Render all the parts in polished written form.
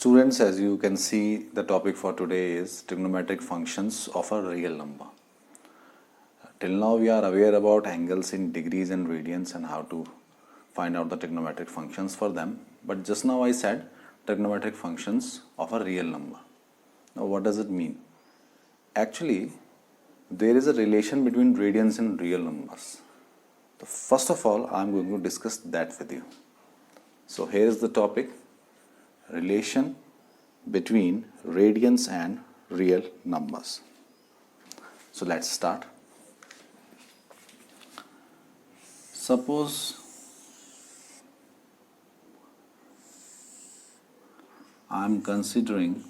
Students, as you can see, the topic for today is trigonometric functions of a real number. Till now we are aware about angles in degrees and radians and how to find out the trigonometric functions for them. But just now I said trigonometric functions of a real number. Now what does it mean? Actually, there is a relation between radians and real numbers. So first of all, I am going to discuss that with you. So here is the topic: relation between radians and real numbers. So let's start. Suppose I am considering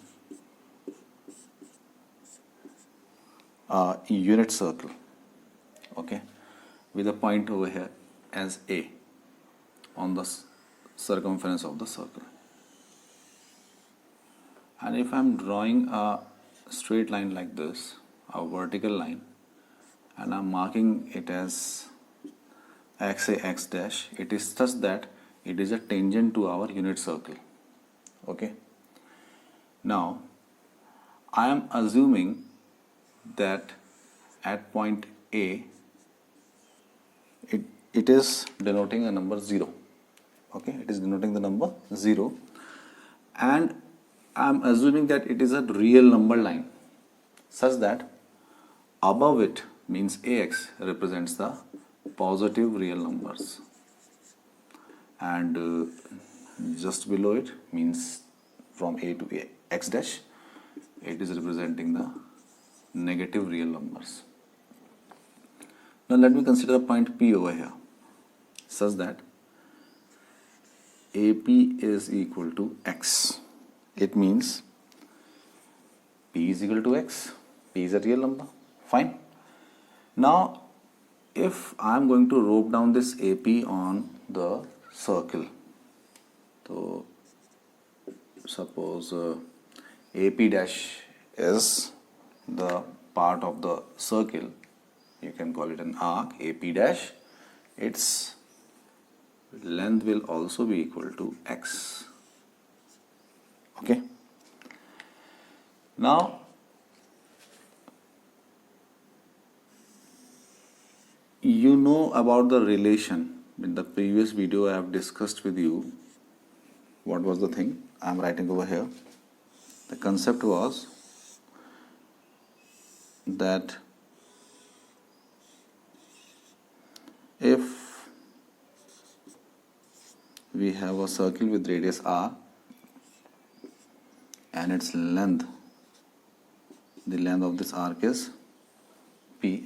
a unit circle, okay, with a point over here as A on the circumference of the circle. And if I am drawing a straight line like this, a vertical line, and I am marking it as x dash, it is such that it is a tangent to our unit circle. Okay. Now, I am assuming that at point A, it is denoting a number 0. Okay, it is denoting the number 0, and I am assuming that it is a real number line such that above it means AX represents the positive real numbers, and just below it means from A to A, X dash, it is representing the negative real numbers. Now let me consider a point P over here such that AP is equal to X. It means P is equal to X. P is a real number. Fine. Now, if I am going to rope down this AP on the circle, so suppose AP dash is the part of the circle, you can call it an arc, AP dash, its length will also be equal to X. Okay. Now, you know about the relation. In the previous video I have discussed with you what was the thing I am writing over here. The concept was that if we have a circle with radius r and its length, the length of this arc is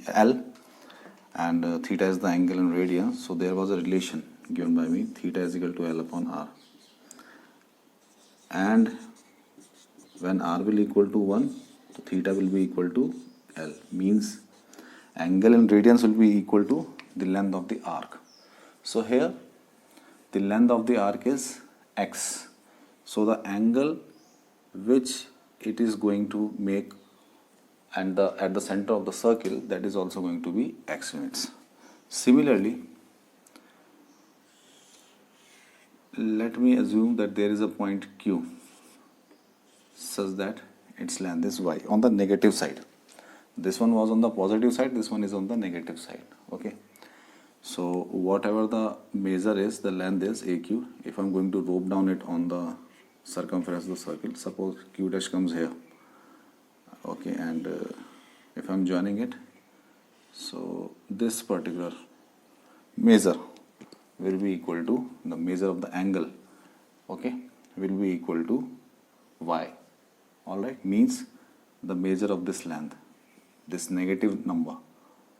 L, and theta is the angle in radians, so there was a relation given by me, theta is equal to L upon r, and when r will equal to 1, so theta will be equal to L, means angle in radians will be equal to the length of the arc. So here the length of the arc is x, so the angle which it is going to make and at the center of the circle, that is also going to be x units. Similarly, let me assume that there is a point Q such that its length is y on the negative side. This one was on the positive side, this one is on the negative side. Okay. So whatever the measure is, the length is AQ. If I am going to rope down it on the circumference of the circle, suppose Q dash comes here. Okay, and if I am joining it, so this particular measure will be equal to the measure of the angle, okay, will be equal to y. Alright, means the measure of this length, this negative number,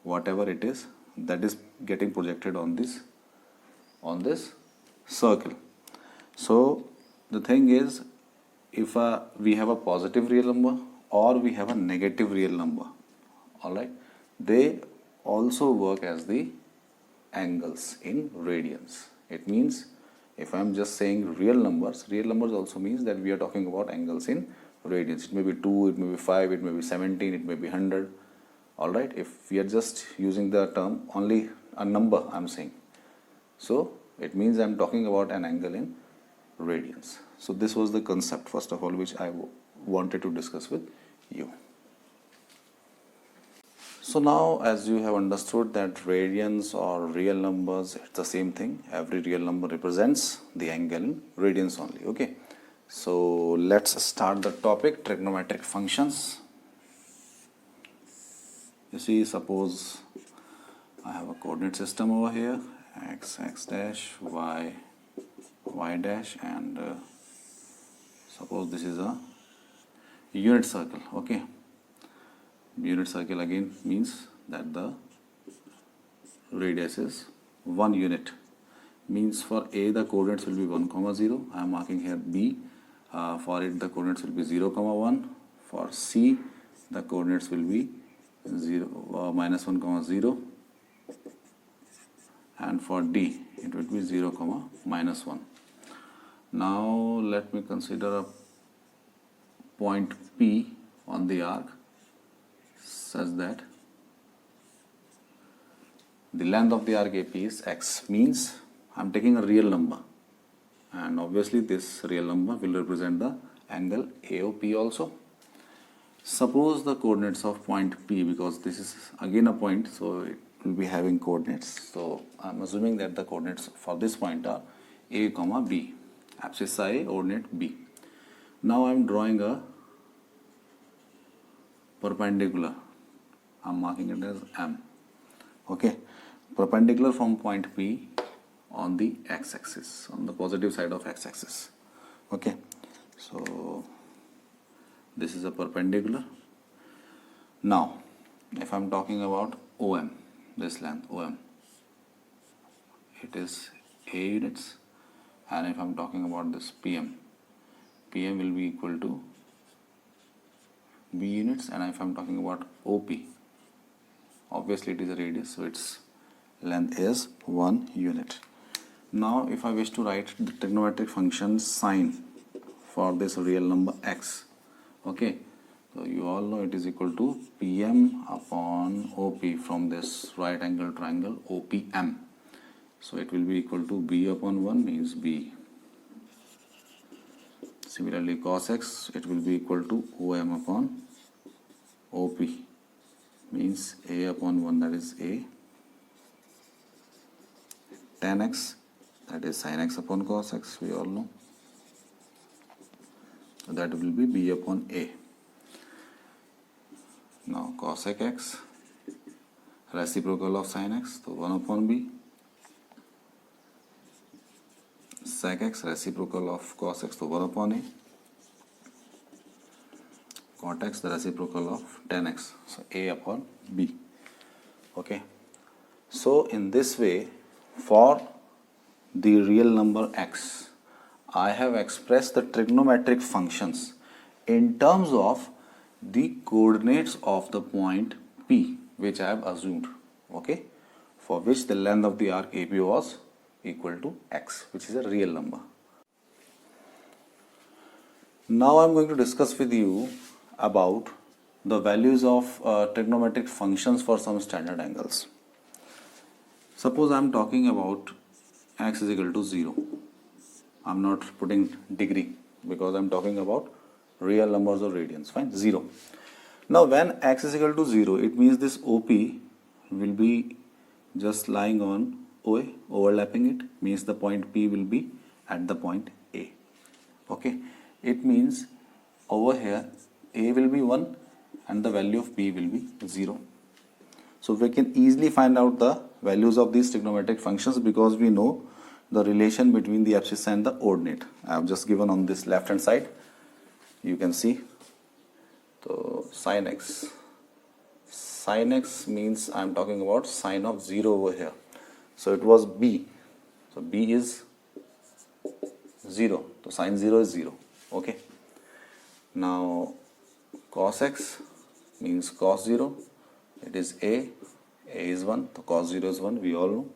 whatever it is, that is getting projected on this circle. So the thing is, if we have a positive real number or we have a negative real number, alright, they also work as the angles in radians. It means if I am just saying real numbers also means that we are talking about angles in radians. It may be 2, it may be 5, it may be 17, it may be 100. Alright, if we are just using the term only a number I am saying, so it means I am talking about an angle in radians. So this was the concept first of all which I wanted to discuss with you. So now as you have understood that radians or real numbers, it's the same thing. Every real number represents the angle in radians only. Okay. So let's start the topic, trigonometric functions. You see, suppose I have a coordinate system over here, x dash, y dash, and suppose this is a unit circle. Okay. Unit circle again means that the radius is 1 unit. Means for A the coordinates will be 1, 0. I am marking here B. For it the coordinates will be 0, 1. For C the coordinates will be 0, minus 1, 0. And for D it will be 0, minus 1. Now let me consider a point P on the arc such that the length of the arc AP is x. Means I am taking a real number, and obviously this real number will represent the angle AOP also. Suppose the coordinates of point P, because this is again a point, so it will be having coordinates. So I am assuming that the coordinates for this point are A, B, abscissa A, ordinate B. Now I am drawing a perpendicular. I am marking it as M. Okay, perpendicular from point P on the x-axis, on the positive side of x-axis. Okay, so this is a perpendicular. Now if I am talking about OM, this length OM, it is A units, and if I am talking about this PM will be equal to B units, and if I am talking about OP, obviously it is a radius, so its length is 1 unit. Now if I wish to write the trigonometric function sine for this real number x, okay, so you all know it is equal to PM upon OP from this right angle triangle OPM. So it will be equal to B upon 1 means B. Similarly cos x, it will be equal to OM upon OP means A upon 1, that is A. Tan x, that is sin x upon cos x, we all know. So that will be B upon A. Now cosec x, reciprocal of sin x, so 1 upon B. Sec x, reciprocal of cos x, so 1 upon A. Cot x, the reciprocal of tan x, so A upon B. Okay, so in this way, for the real number x, I have expressed the trigonometric functions in terms of the coordinates of the point P, which I have assumed, okay, for which the length of the arc AP was equal to x, which is a real number. Now I am going to discuss with you about the values of trigonometric functions for some standard angles. Suppose I am talking about x is equal to 0. I am not putting degree because I am talking about real numbers or radians. Fine, 0. Now when x is equal to 0, it means this OP will be just lying on OA, overlapping it, means the point P will be at the point A. Okay, it means over here A will be 1 and the value of P will be 0. So we can easily find out the values of these trigonometric functions because we know the relation between the abscissa and the ordinate. I have just given on this left hand side. You can see. So sin x. Sin x means I am talking about sine of 0 over here. So it was B. So B is 0. So sine 0 is 0. Okay. Now cos x means cos 0. It is A. A is 1. So cos 0 is 1. We all know.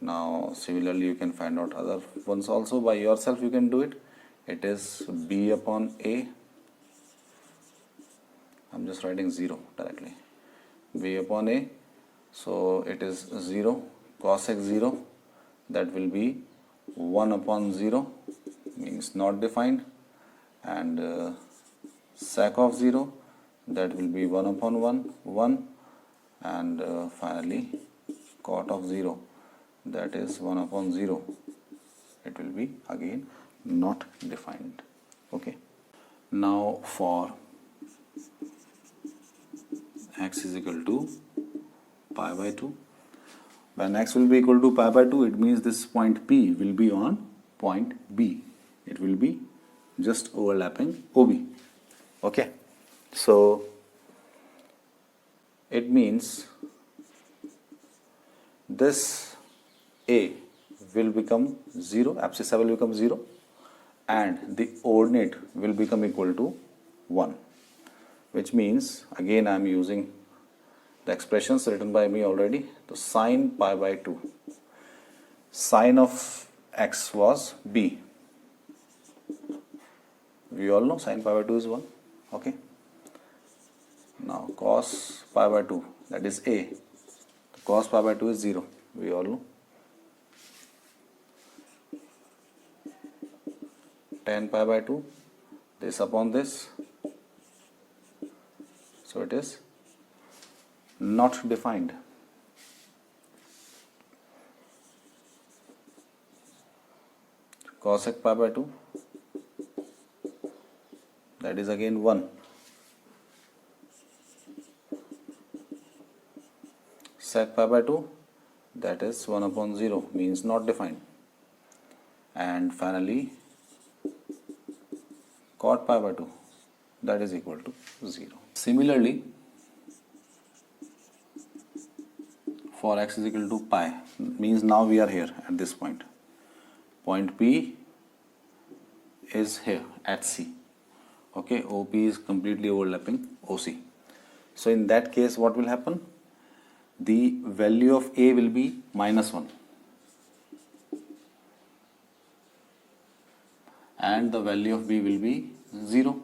Now similarly you can find out other ones also by yourself. You can do it. It is B upon A. I'm just writing 0 directly. B upon A. So it is 0. Cos x 0. That will be 1 upon 0 means not defined, and sec of 0, that will be 1 upon 1, and finally cot of 0, that is 1 upon 0. It will be again not defined. Okay. Now for x is equal to pi by 2. When x will be equal to pi by 2, it means this point P will be on point B. It will be just overlapping OB. Okay. So it means this A will become 0, abscissa will become 0, and the ordinate will become equal to 1, which means again I am using the expressions written by me already. So sine pi by 2, sine of x was B. We all know sine pi by 2 is 1. Okay. Now cos pi by 2, that is A. Cos pi by 2 is 0. We all know. Tan pi by 2, this upon this. So it is not defined. Cosec pi by 2, that is again 1. Sec pi by 2, that is 1 upon 0, means not defined. And finally cot pi by 2, that is equal to 0. Similarly, for x is equal to pi, means now we are here at this point. Point P is here at C. Okay, OP is completely overlapping OC. So in that case, what will happen? The value of A will be minus 1. And the value of B will be 0.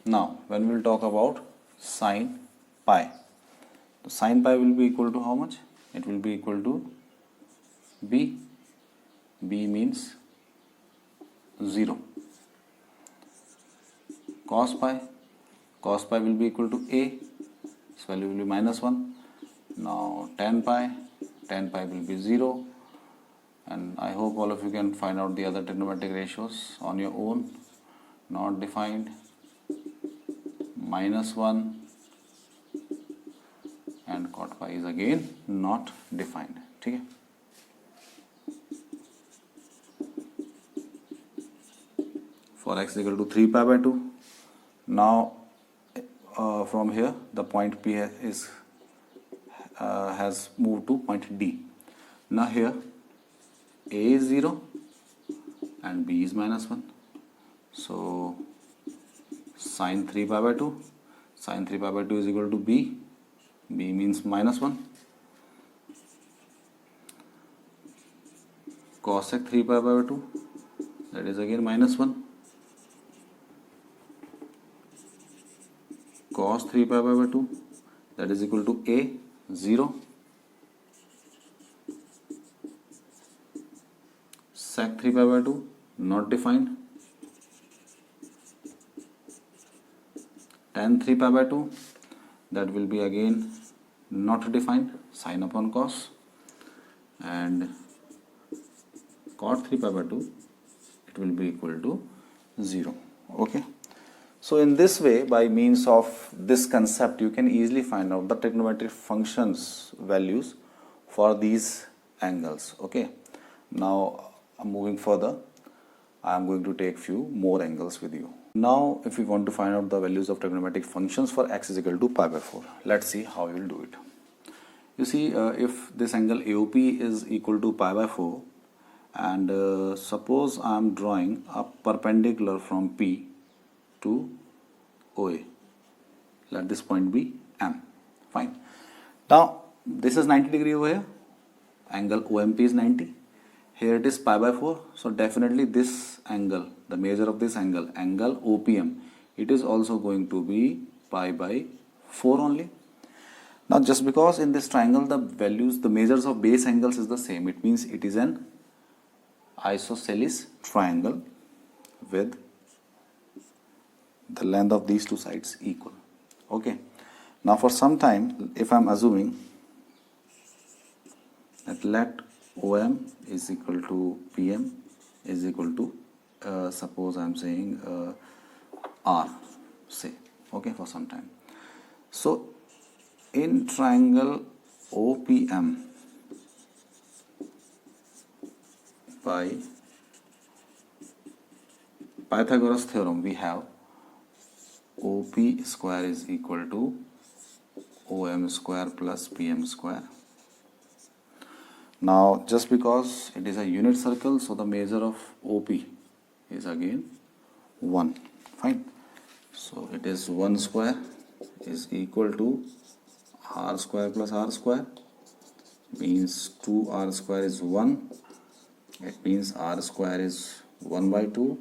Now, when we will talk about sine pi, so sine pi will be equal to how much? It will be equal to B. B means 0. Cos pi will be equal to A. Its value will be minus 1. Now tan pi will be 0. And I hope all of you can find out the other trigonometric ratios on your own. Not defined, minus 1, and cot pi is again not defined. Okay. For x equal to 3 pi by 2. Now from here the point P is has moved to point D. Now here A is 0 and B is minus 1. So sine 3 pi by 2. Sine 3 pi by 2 is equal to B. B means minus 1. Cosec 3 pi by 2. That is again minus 1. Cos 3 pi by 2. That is equal to A, 0. Sec 3 pi by 2. Not defined. Tan 3 pi by 2, that will be again not defined, sine upon cos, and cot 3 pi by 2, it will be equal to 0. Okay. So in this way, by means of this concept, you can easily find out the trigonometric functions values for these angles. Okay. Now moving further, I am going to take few more angles with you. Now, if we want to find out the values of trigonometric functions for x is equal to pi by 4, let's see how we will do it. You see, if this angle AOP is equal to pi by 4, and suppose I am drawing a perpendicular from P to OA, let this point be M. Fine. Now, this is 90 degree over here, angle OMP is 90. Here it is pi by 4, so definitely this angle, the measure of this angle, angle OPM, it is also going to be pi by 4 only. Now just because in this triangle the values, the measures of base angles is the same, it means it is an isosceles triangle with the length of these two sides equal. Okay. Now for some time, if I am assuming that let OM is equal to PM is equal to suppose I am saying R, say, okay, for some time. So in triangle OPM by Pythagoras theorem we have OP square is equal to OM square plus PM square. Now just because it is a unit circle, so the measure of OP is again 1. Fine. So it is 1 square is equal to R square plus R square, means 2R square is 1. It means R square is 1 by 2,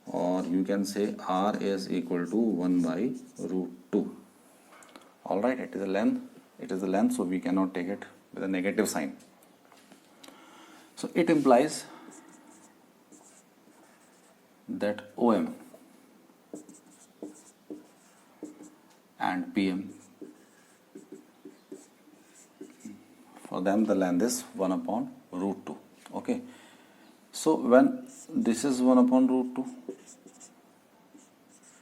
or you can say R is equal to 1 by root 2. Alright, it is the length, so we cannot take it with a negative sign. So it implies that OM and PM, for them the length is 1 upon root 2. Okay. So when this is 1 upon root 2,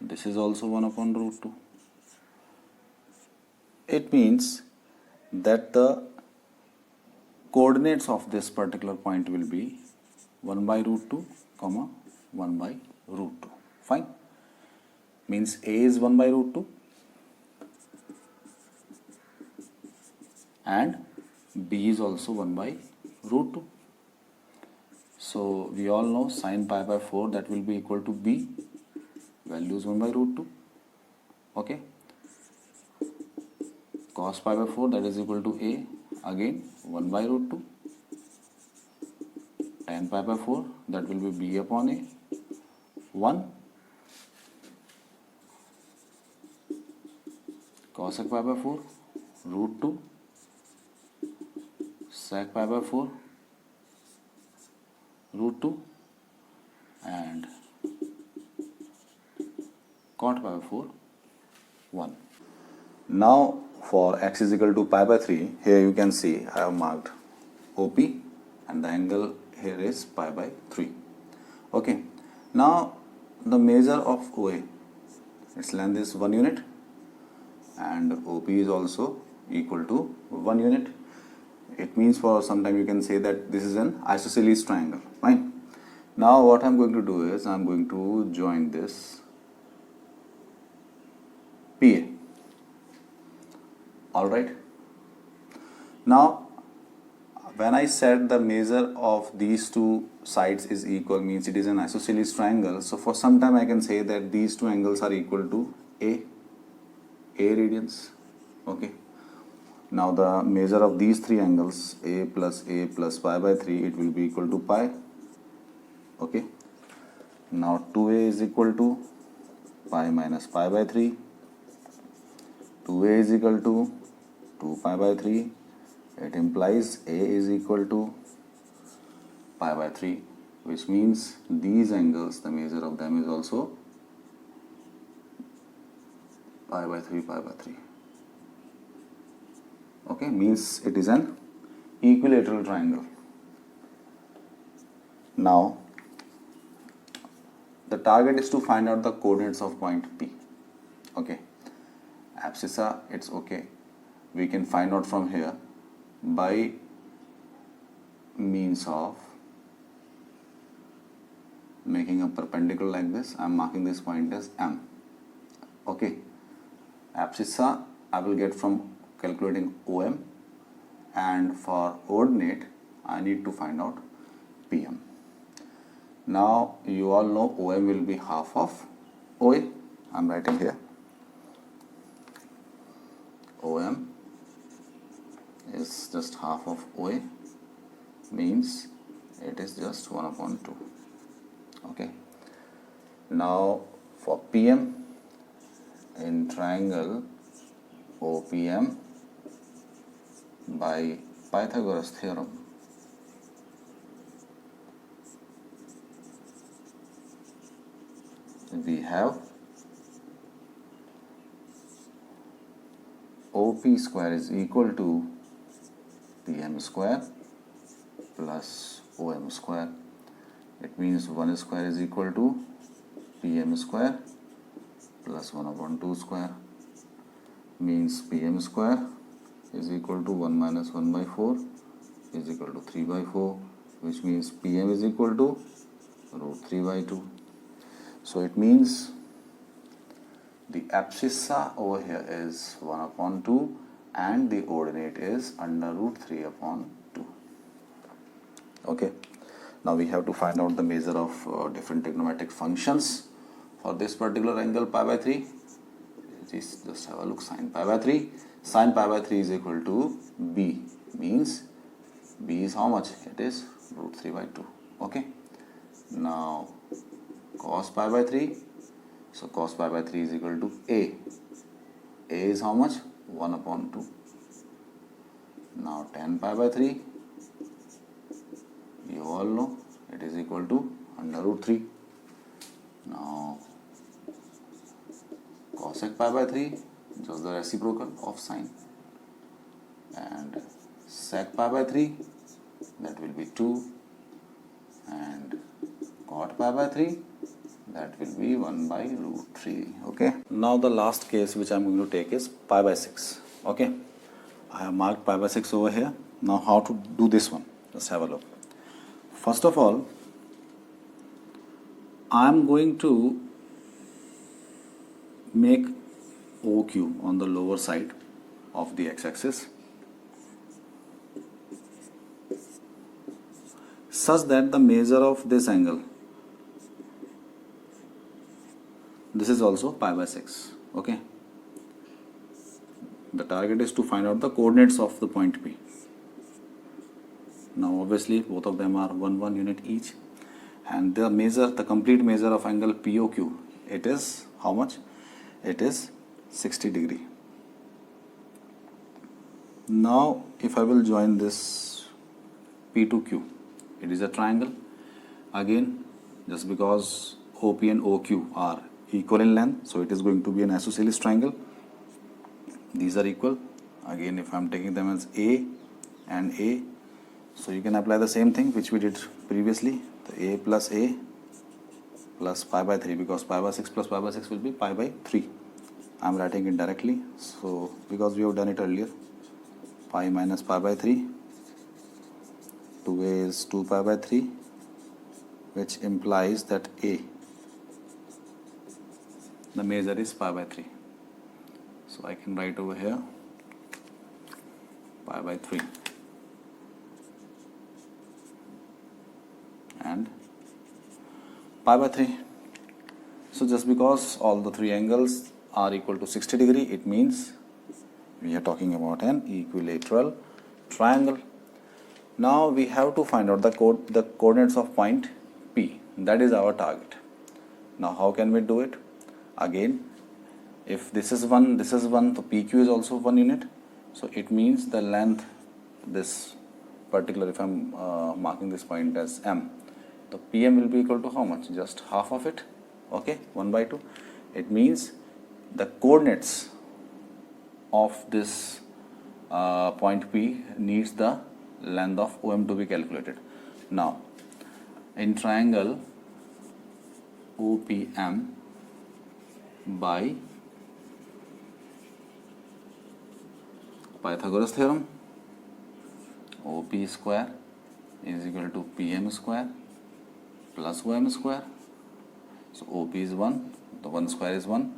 this is also 1 upon root 2. It means that the coordinates of this particular point will be 1 by root 2, comma 1 by root 2. Fine. Means A is 1 by root 2 and B is also 1 by root 2. So we all know sin pi by 4, that will be equal to B, value is 1 by root 2. Okay. Cos pi by 4, that is equal to A, again 1 by root 2. Tan pi by 4, that will be B upon A, 1. Cosec pi by 4, root 2. Sec pi by 4, root 2. And cot pi by 4, 1. Now for x is equal to pi by 3, here you can see I have marked OP and the angle here is pi by 3. Okay. Now the measure of OA, its length is 1 unit and OP is also equal to 1 unit. It means for some time you can say that this is an isosceles triangle. Fine. Now what I am going to do is I am going to join this PA. Alright. Now when I said the measure of these two sides is equal, means it is an isosceles triangle. So for some time I can say that these two angles are equal to A radians. Okay. Now the measure of these three angles, A plus pi by 3, it will be equal to pi. Okay. Now 2A is equal to pi minus pi by 3. 2A is equal to 2 pi by 3. It implies A is equal to pi by 3, which means these angles, the measure of them is also pi by 3, pi by 3. Okay, means it is an equilateral triangle. Now the target is to find out the coordinates of point P. Okay. Abscissa, it's okay. We can find out from here by means of making a perpendicular like this. I am marking this point as M. Okay. Abscissa I will get from calculating OM, and for ordinate I need to find out PM. Now you all know OM will be half of OA. I am writing here OM is just half of OA, means it is just 1 upon 2. Okay. Now for PM in triangle OPM, by Pythagoras theorem, we have OP square is equal to PM square plus OM square. It means 1 square is equal to PM square plus 1 upon 2 square, means PM square is equal to 1 minus 1 by 4 is equal to 3 by 4, which means PM is equal to root 3 by 2. So it means the abscissa over here is 1 upon 2 and the ordinate is under root 3 upon 2. Okay, now we have to find out the measure of different trigonometric functions for this particular angle pi by 3. Just have a look, sin pi by 3. Sin pi by 3 is equal to B, means B is how much? It is root 3 by 2. Okay, now cos pi by 3. So cos pi by 3 is equal to A. A is how much? 1 upon 2. Now tan pi by 3, you all know it is equal to under root 3. Now cosec pi by 3, just the reciprocal of sine. And sec pi by 3, that will be 2. And cot pi by 3, that will be 1 by root 3. Okay, now the last case which I am going to take is pi by 6. Okay, I have marked pi by 6 over here. Now how to do this one? Let's have a look. First of all, I am going to make OQ on the lower side of the x-axis such that the measure of this angle, this is also pi by 6. Okay, the target is to find out the coordinates of the point P. Now obviously both of them are 1 unit each, and the complete measure of angle POQ, it is how much? It is 60 degree. Now if I will join this P to Q, it is a triangle. Again, just because OP and OQ are equal in length, so it is going to be an isosceles triangle. These are equal. Again, if I am taking them as A and A, so you can apply the same thing which we did previously, the A plus pi by 3, because pi by 6 plus pi by 6 will be pi by 3. I am writing it directly, so because we have done it earlier, pi minus pi by 3, 2A is 2 pi by 3, which implies that A, the measure is pi by 3. So I can write over here pi by 3 and pi by 3. So just because all the three angles are equal to 60 degree, it means we are talking about an equilateral triangle. Now we have to find out the coordinates of point P. That is our target. Now how can we do it? Again, if this is 1, this is 1, so PQ is also 1 unit. So it means the length, this particular, if I am marking this point as M, the PM will be equal to how much? Just half of it. Okay, 1 by 2. It means the coordinates of this point P needs the length of OM to be calculated. Now, in triangle OPM by Pythagoras theorem, OP square is equal to PM square plus OM square. So OP is 1, the 1 square is 1,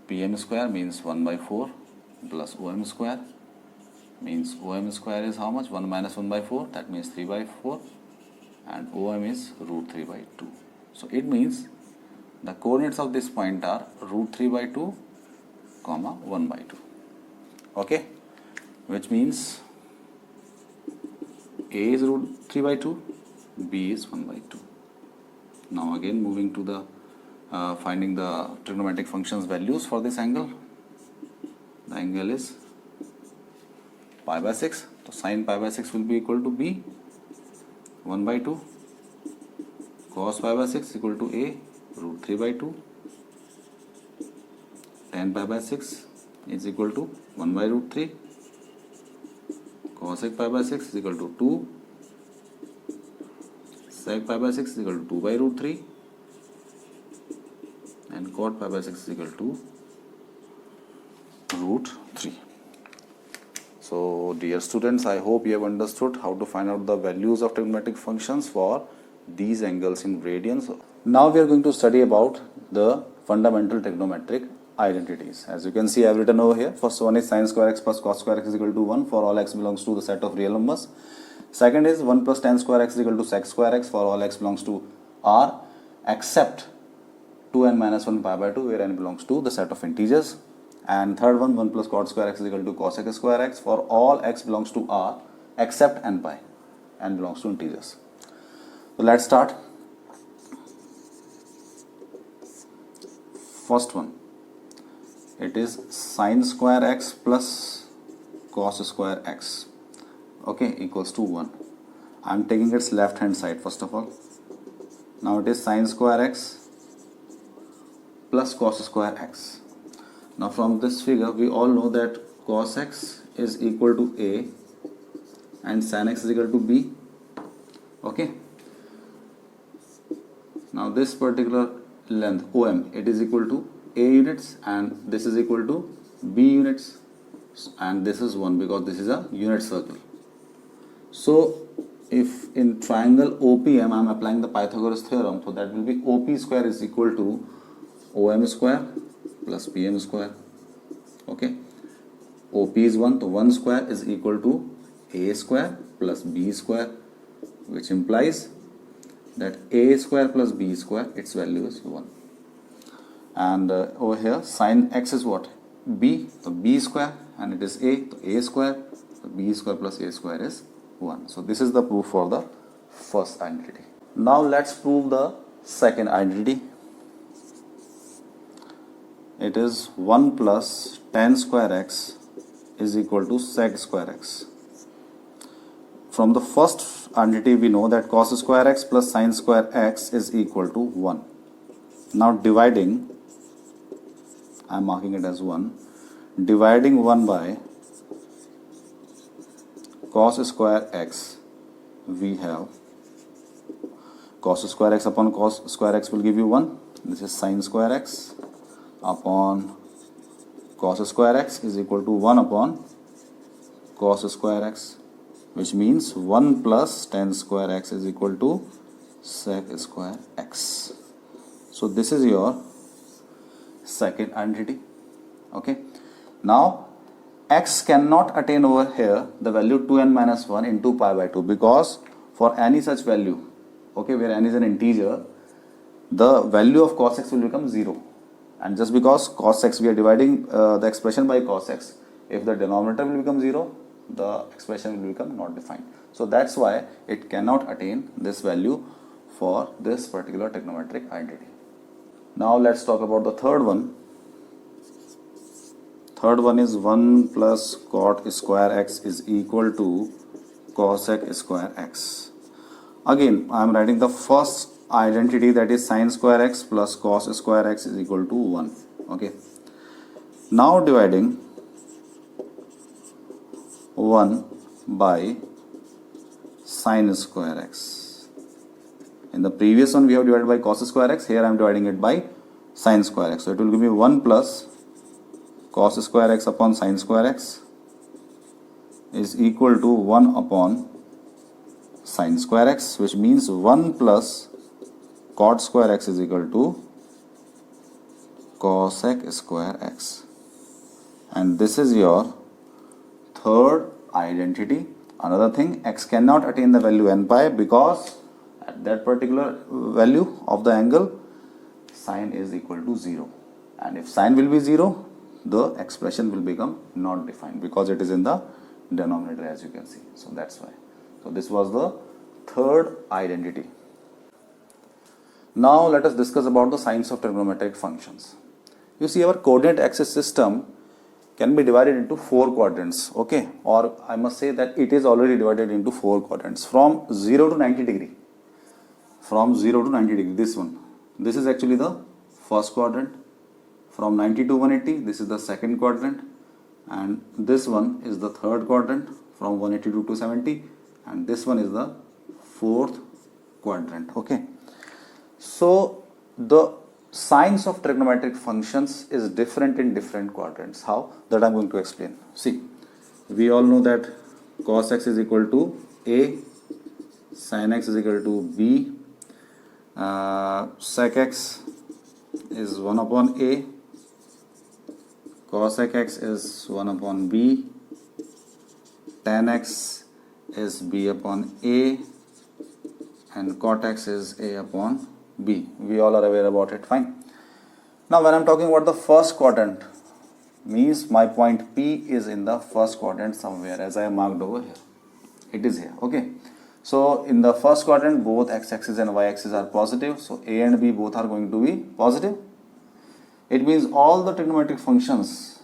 PM square means 1 by 4 plus OM square means OM square is how much? 1 minus 1 by 4, that means 3 by 4, and OM is root 3 by 2. So it means the coordinates of this point are root 3 by 2 comma 1 by 2. Okay, which means A is root 3 by 2, B is 1 by 2. Now again moving to the finding the trigonometric functions values for this angle. The angle is pi by 6. So sin pi by 6 will be equal to b 1 by 2. Cos pi by 6 equal to a root 3 by 2. Tan pi by 6 is equal to 1 by root 3. Cosec pi by 6 is equal to 2. Sec pi by 6 is equal to 2 by root 3. And cot pi by 6 is equal to root 3. So dear students, I hope you have understood how to find out the values of trigonometric functions for these angles in radians. Now we are going to study about the fundamental trigonometric identities. As you can see, I have written over here. First one is sin square x plus cos square x is equal to 1 for all x belongs to the set of real numbers. Second is 1 plus tan square x is equal to sec square x for all x belongs to R except 2n minus 1 pi by 2 where n belongs to the set of integers. And third one, 1 plus cot square x is equal to cosec square x for all x belongs to R except n pi. N belongs to integers. So let's start. First one, it is sin square x plus cos square x, okay, equals to 1. I am taking its left hand side first of all. Now it is sin square x plus cos square x. Now from this figure we all know that cos x is equal to a and sin x is equal to b, okay. Now this particular length OM, it is equal to a units and this is equal to b units, and this is 1 because this is a unit circle. So if in triangle OPM I am applying the Pythagoras theorem, so that will be OP square is equal to OM square plus PM square, okay. OP is 1, so 1 square is equal to A square plus B square, which implies that A square plus B square, its value is 1. And over here sin x is what? B, so B square, and it is A, so A square, so B square plus A square is 1. So this is the proof for the first identity. Now let's prove the second identity. It is 1 plus tan square x is equal to sec square x. From the first identity we know that cos square x plus sin square x is equal to 1. Now dividing, I am marking it as 1, dividing 1 by cos square x, we have cos square x upon cos square x will give you 1. This is sin square x upon cos square x is equal to 1 upon cos square x, which means 1 plus tan square x is equal to sec square x. So this is your second identity, okay. Now x cannot attain over here the value 2n minus 1 into pi by 2 because for any such value, okay, where n is an integer, the value of cos x will become 0. And just because cos x, we are dividing the expression by cos x, if the denominator will become 0, the expression will become not defined. So that's why it cannot attain this value for this particular trigonometric identity. Now let's talk about the third one. Third one is 1 plus cot square x is equal to cosec square x. Again, I am writing the first identity, that is sin square x plus cos square x is equal to 1, okay. Now dividing 1 by sin square x. In the previous one we have divided by cos square x, here I am dividing it by sin square x. So it will give me 1 plus cos square x upon sin square x is equal to 1 upon sin square x, which means 1 plus cot square x is equal to cosec square x. And this is your third identity. Another thing, x cannot attain the value n pi because at that particular value of the angle sine is equal to 0. And if sine will be 0, the expression will become not defined because it is in the denominator, as you can see. So that's why. So this was the third identity. Now let us discuss about the signs of trigonometric functions. You see, our coordinate axis system can be divided into 4 quadrants, okay, or I must say that it is already divided into 4 quadrants from 0 to 90 degree. From 0 to 90 degree, this is actually the first quadrant. From 90 to 180, this is the second quadrant, and this one is the third quadrant from 180 to 270, and this one is the fourth quadrant, okay. So the signs of trigonometric functions is different in different quadrants. How? That I am going to explain. See, we all know that cos x is equal to A, sin x is equal to B, sec x is 1 upon A, cosec x is 1 upon B, tan x is B upon A, and cot x is A upon B. We all are aware about it, fine. Now when I am talking about the first quadrant, means my point P is in the first quadrant somewhere, as I have marked over here. It is here, okay. So in the first quadrant, both x-axis and y-axis are positive, so A and B both are going to be positive. It means all the trigonometric functions,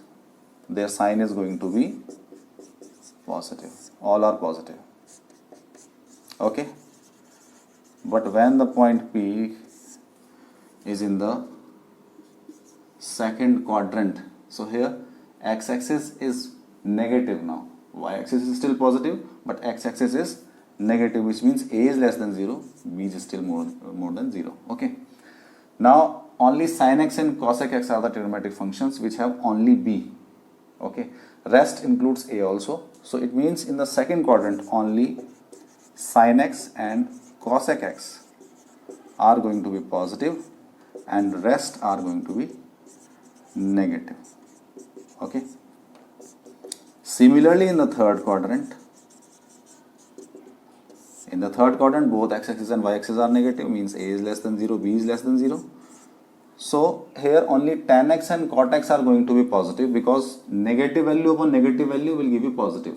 their sign is going to be positive. All are positive, okay. But when the point P is in the second quadrant, so here x-axis is negative now, y-axis is still positive, but x-axis is negative, which means A is less than 0, B is still more than 0, okay. Now only sin x and cosec x are the trigonometric functions which have only B, okay. Rest includes A also, so it means in the second quadrant only sin x and cosec x are going to be positive and rest are going to be negative, okay. Similarly in the third quadrant, both x-axis and y-axis are negative, means A is less than 0, B is less than 0. So here only tan x and cot x are going to be positive, because negative value upon negative value will give you positive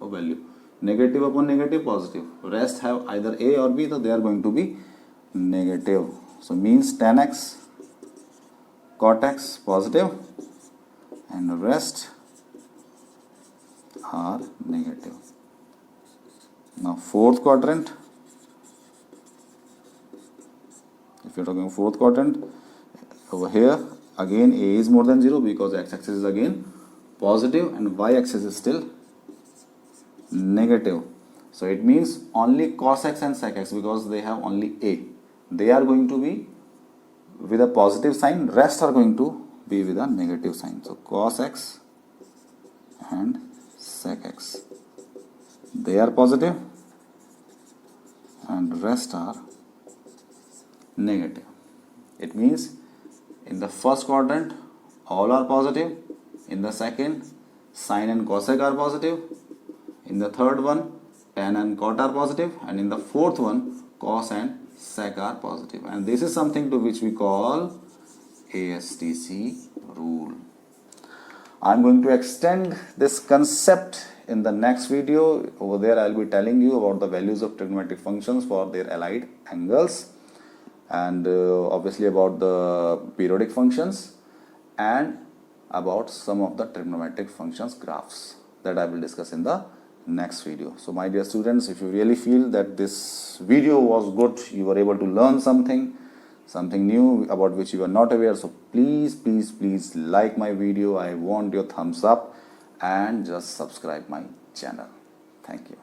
value. Negative upon negative, positive. Rest have either A or B, so they are going to be negative. So means tan x, cot x positive and rest are negative. Now fourth quadrant, if you are talking fourth quadrant, over here again A is more than 0 because x-axis is again positive and y-axis is still negative. So it means only cos x and sec x, because they have only A, they are going to be with a positive sign, rest are going to be with a negative sign. So cos x and sec x, they are positive and rest are negative. It means in the first quadrant all are positive, in the second sin and cosec are positive, in the third one tan and cot are positive, and in the fourth one cos and sec are positive. And this is something to which we call ASTC rule. I am going to extend this concept in the next video. Over there I will be telling you about the values of trigonometric functions for their allied angles, and obviously about the periodic functions and about some of the trigonometric functions graphs that I will discuss in the next video. So my dear students, if you really feel that this video was good, you were able to learn something new about which you were not aware, so please like my video. I want your thumbs up and just subscribe my channel. Thank you.